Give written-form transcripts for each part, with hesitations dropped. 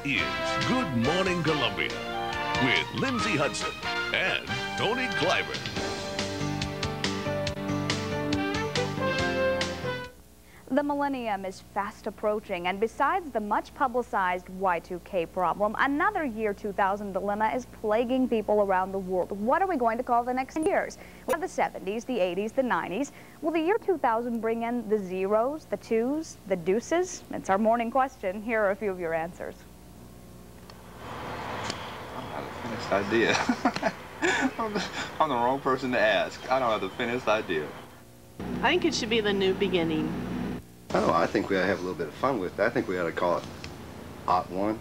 is Good Morning Columbia with Lindsay Hudson and Tony Kleiber. The millennium is fast approaching, and besides the much-publicized Y2K problem, another year 2000 dilemma is plaguing people around the world. What are we going to call the next years? We have the 70s, the 80s, the 90s. Will the year 2000 bring in the zeros, the twos, the deuces? It's our morning question. Here are a few of your answers. I don't have the finished idea. I'm the wrong person to ask. I don't have the finished idea. I think it should be the new beginning. Oh, I think we ought to have a little bit of fun with it. I think we ought to call it Ot 1,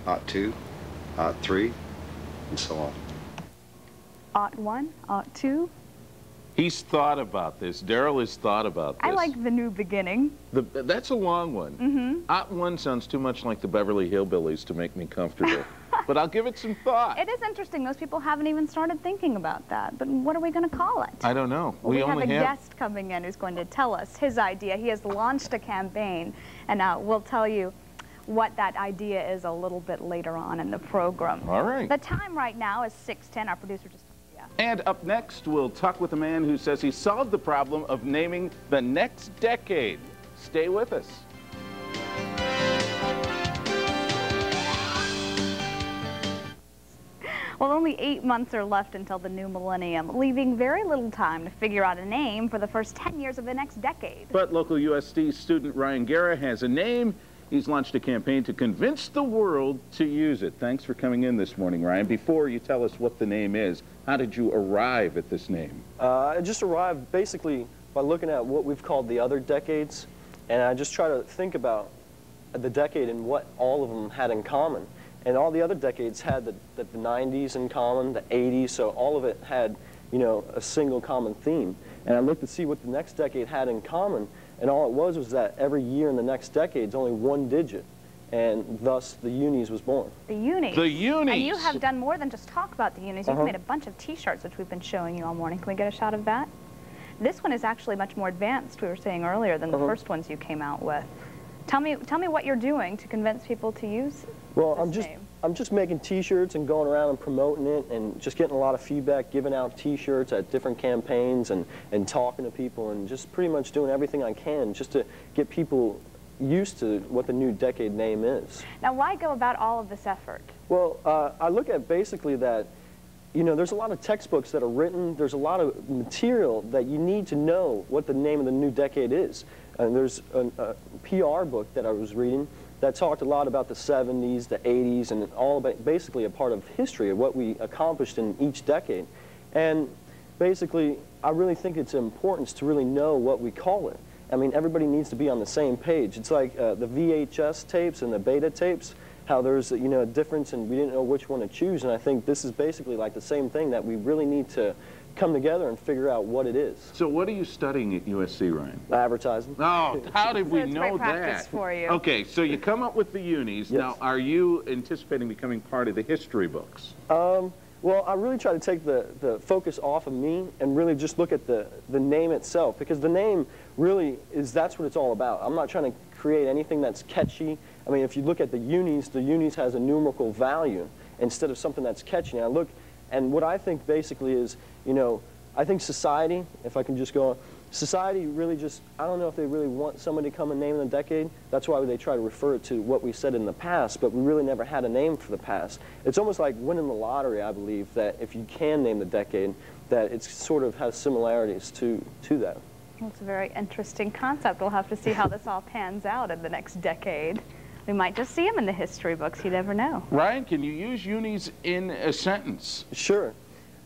Ot 2, Ot 3, and so on. Ot 1, Ot 2. He's thought about this. Daryl has thought about this. I like the new beginning. That's a long one. Mm-hmm. Ot 1 sounds too much like the Beverly Hillbillies to make me comfortable. But I'll give it some thought. It is interesting. Most people haven't even started thinking about that. But what are we going to call it? I don't know. Well, we have a guest coming in who's going to tell us his idea. He has launched a campaign, and we'll tell you what that idea is a little bit later on in the program. All right. The time right now is 6:10. Our producer just... And up next, we'll talk with a man who says he solved the problem of naming the next decade. Stay with us. Well, only 8 months are left until the new millennium, leaving very little time to figure out a name for the first 10 years of the next decade. But local USD student Ryan Guerra has a name. He's launched a campaign to convince the world to use it. Thanks for coming in this morning, Ryan. Before you tell us what the name is, how did you arrive at this name? I just arrived basically by looking at what we've called the other decades, and I just try to think about the decade and what all of them had in common. And all the other decades had the 90s in common, the 80s, so all of it had, you know, a single common theme. And I looked to see what the next decade had in common, and all it was that every year in the next decade is only one digit, and thus the Unies was born. The Unies. The Unies. And you have done more than just talk about the Unies. You've made a bunch of T-shirts, which we've been showing you all morning. Can we get a shot of that? This one is actually much more advanced, we were saying earlier, than the first ones you came out with. Tell me what you're doing to convince people to use I'm just making T-shirts and going around and promoting it and just getting a lot of feedback, giving out T-shirts at different campaigns and talking to people and just pretty much doing everything I can just to get people used to what the new decade name is. Now, why go about all of this effort? Well, I look at basically that, you know, there's a lot of textbooks that are written, there's a lot of material that you need to know what the name of the new decade is. And there's a PR book that I was reading that talked a lot about the 70s, the 80s, and all about basically a part of history of what we accomplished in each decade. And basically, I really think it's importance to really know what we call it. I mean, everybody needs to be on the same page. It's like the VHS tapes and the beta tapes, how there's, you know, a difference and we didn't know which one to choose. And I think this is basically like the same thing, that we really need to come together and figure out what it is. So what are you studying at USC, Ryan? Advertising. Oh, how did we know that? For you. Okay, so you come up with the Unies. Yes. Now, are you anticipating becoming part of the history books? Well, I really try to take the focus off of me and really just look at the name itself, because the name really that's what it's all about. I'm not trying to create anything that's catchy. I mean, if you look at the Unies has a numerical value instead of something that's catchy. And what I think basically is, you know, I think society, if I can just go on, society really just, I don't know if they really want somebody to come and name the decade. That's why they try to refer to what we said in the past, but we really never had a name for the past. It's almost like winning the lottery, I believe, that if you can name the decade, that it sort of has similarities to that. Well, it's a very interesting concept. We'll have to see how this all pans out in the next decade. We might just see them in the history books. You never know. Ryan, can you use Unies in a sentence? Sure.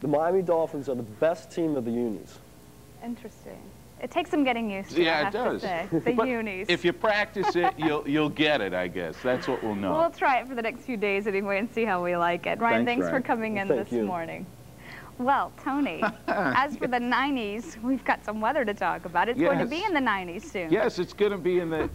The Miami Dolphins are the best team of the Unies. Interesting. It takes some getting used to, yeah, I have it does. to say. The but Unies. If you practice it, you'll get it, I guess. That's what we'll know. We'll try it for the next few days anyway and see how we like it. Ryan, thanks for coming in this morning. Well, Tony, as for the 90s, we've got some weather to talk about. It's going to be in the 90s soon. Yes, it's going to be in the...